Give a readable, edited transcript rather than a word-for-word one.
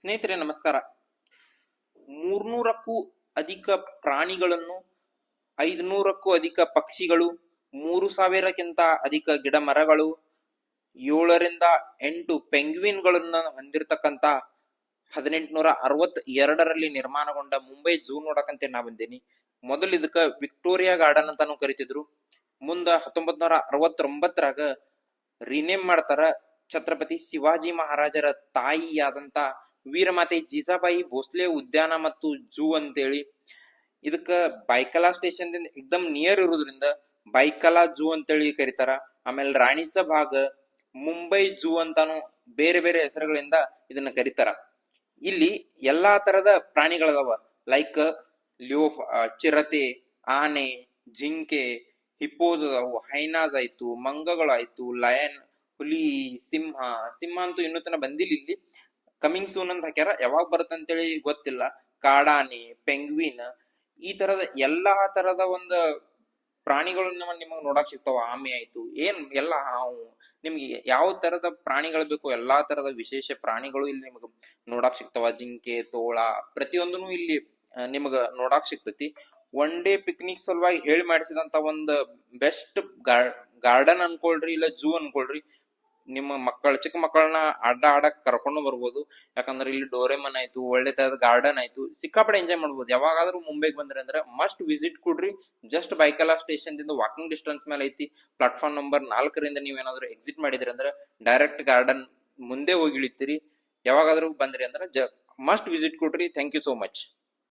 ಸ್ನೇಹಿತರೆ ನಮಸ್ಕಾರ. 300ಕ್ಕೂ ಅಧಿಕ ಪ್ರಾಣಿಗಳನ್ನು, 500ಕ್ಕೂ ಅಧಿಕ ಪಕ್ಷಿಗಳು, 3000ಕ್ಕಿಂತ ಅಧಿಕ ಗಿಡ ಮರಗಳು, 7ರಿಂದ 8 ಪೆಂಗ್ವಿನ್ಗಳನ್ನು ಹೊಂದಿರತಕ್ಕಂತ 1862ರಲ್ಲಿ ನಿರ್ಮಾಣಗೊಂಡ ಮುಂಬೈ ಝೂ ನೋಡಕಂತ ನಾ ಬಂದೇನಿ. ಮೊದಲು ಇದಕ್ಕ ವಿಕ್ಟೋರಿಯಾ ಗಾರ್ಡನ್ ಅಂತಾನು ಕರಿತಿದ್ರು. ಮುಂದ 1969ರಾಗ ರಿನೇಮ್ ಮಾಡ್ತಾರ. ಛತ್ರಪತಿ ಶಿವಾಜಿ ಮಹಾರಾಜರ ತಾಯಿಯಾದಂತ ವೀರಮಾತೆ ಜೀಜಾಬಾಯಿ ಭೋಸ್ಲೆ ಉದ್ಯಾನ ಮತ್ತು ಝೂ ಅಂತೇಳಿ ಇದಕ್ಕ ಬೈಕಲಾ ಸ್ಟೇಷನ್ ದಿಂದ ಎಕ್ದಮ್ ನಿಯರ್ ಇರೋದ್ರಿಂದ ಬೈಕಲಾ ಝೂ ಅಂತೇಳಿ ಕರೀತಾರ. ಆಮೇಲೆ ರಾಣಿಸ ಭಾಗ, ಮುಂಬೈ ಝೂ ಅಂತಾನು ಬೇರೆ ಬೇರೆ ಹೆಸರುಗಳಿಂದ ಇದನ್ನ ಕರೀತಾರ. ಇಲ್ಲಿ ಎಲ್ಲಾ ತರದ ಪ್ರಾಣಿಗಳದಾವ. ಲೈಕ್ ಚಿರತೆ, ಆನೆ, ಜಿಂಕೆ, ಹಿಪ್ಪೋಸ್ ಅದಾವು, ಹೈನಾಸ್ ಆಯ್ತು, ಮಂಗಗಳಾಯ್ತು, ಲಯನ್, ಹುಲಿ, ಸಿಂಹ ಅಂತೂ ಇನ್ನೂ ತನ ಬಂದಿಲ್ಲ. ಇಲ್ಲಿ ಕಮಿಂಗ್ ಸೂನ್ ಅಂತ ಹಾಕ್ಯಾರ. ಯಾವಾಗ ಬರುತ್ತಂತೇಳಿ ಗೊತ್ತಿಲ್ಲ. ಕಾಡಾನೆ, ಪೆಂಗ್ವಿನ್, ಈ ತರದ ಎಲ್ಲಾ ತರದ ಒಂದು ಪ್ರಾಣಿಗಳು ನಿಮಗ್ ನೋಡಕ್ ಸಿಗ್ತಾವ. ಆಮೆ ಆಯ್ತು, ಏನ್ ಎಲ್ಲಾ ನಿಮ್ಗೆ ಯಾವ ತರದ ಪ್ರಾಣಿಗಳು ಬೇಕು ಎಲ್ಲಾ ತರದ ವಿಶೇಷ ಪ್ರಾಣಿಗಳು ಇಲ್ಲಿ ನಿಮಗ್ ನೋಡಕ್ ಸಿಗ್ತಾವ. ಜಿಂಕೆ, ತೋಳ, ಪ್ರತಿಯೊಂದನು ಇಲ್ಲಿ ನಿಮಗ ನೋಡಕ್ ಸಿಗ್ತತಿ. ಒನ್ ಡೇ ಪಿಕ್ನಿಕ್ ಸಲುವಾಗಿ ಹೇಳಿ ಮಾಡಿಸಿದಂತ ಒಂದು ಬೆಸ್ಟ್ ಗಾರ್ಡನ್ ಅನ್ಕೊಳ್ರಿ, ಇಲ್ಲ ಝೂ ಅನ್ಕೊಳ್ರಿ. ನಿಮ್ಮ ಚಿಕ್ಕ ಮಕ್ಕಳನ್ನ ಆಡಕ್ ಕರ್ಕೊಂಡು ಬರ್ಬೋದು. ಯಾಕಂದ್ರೆ ಇಲ್ಲಿ ಡೋರೆಮನ್ ಆಯ್ತು, ಒಳ್ಳೆ ತರದ ಗಾರ್ಡನ್ ಆಯ್ತು, ಸಿಕ್ಕಾಪಡೆ ಎಂಜಾಯ್ ಮಾಡ್ಬೋದು. ಯಾವಾಗಾದ್ರೂ ಮುಂಬೈಗೆ ಬಂದ್ರೆ ಅಂದ್ರೆ ಮಸ್ಟ್ ವಿಸಿಟ್ ಕೊಡ್ರಿ. ಜಸ್ಟ್ ಬೈಕಲಾ ಸ್ಟೇಷನ್ ದಿಂದ ವಾಕಿಂಗ್ ಡಿಸ್ಟೆನ್ಸ್ ಮೇಲೆ ಐತಿ. ಪ್ಲಾಟ್ಫಾರ್ಮ್ ನಂಬರ್ 4ರಿಂದ ನೀವೇನಾದ್ರೂ ಎಕ್ಸಿಟ್ ಮಾಡಿದ್ರಿ ಅಂದ್ರೆ ಡೈರೆಕ್ಟ್ ಗಾರ್ಡನ್ ಮುಂದೆ ಹೋಗಿ ಇಳಿತೀರಿ. ಯಾವಾಗಾದ್ರೂ ಬಂದ್ರಿ ಅಂದ್ರೆ ಮಸ್ಟ್ ವಿಸಿಟ್ ಕೊಡ್ರಿ. Thank you so much.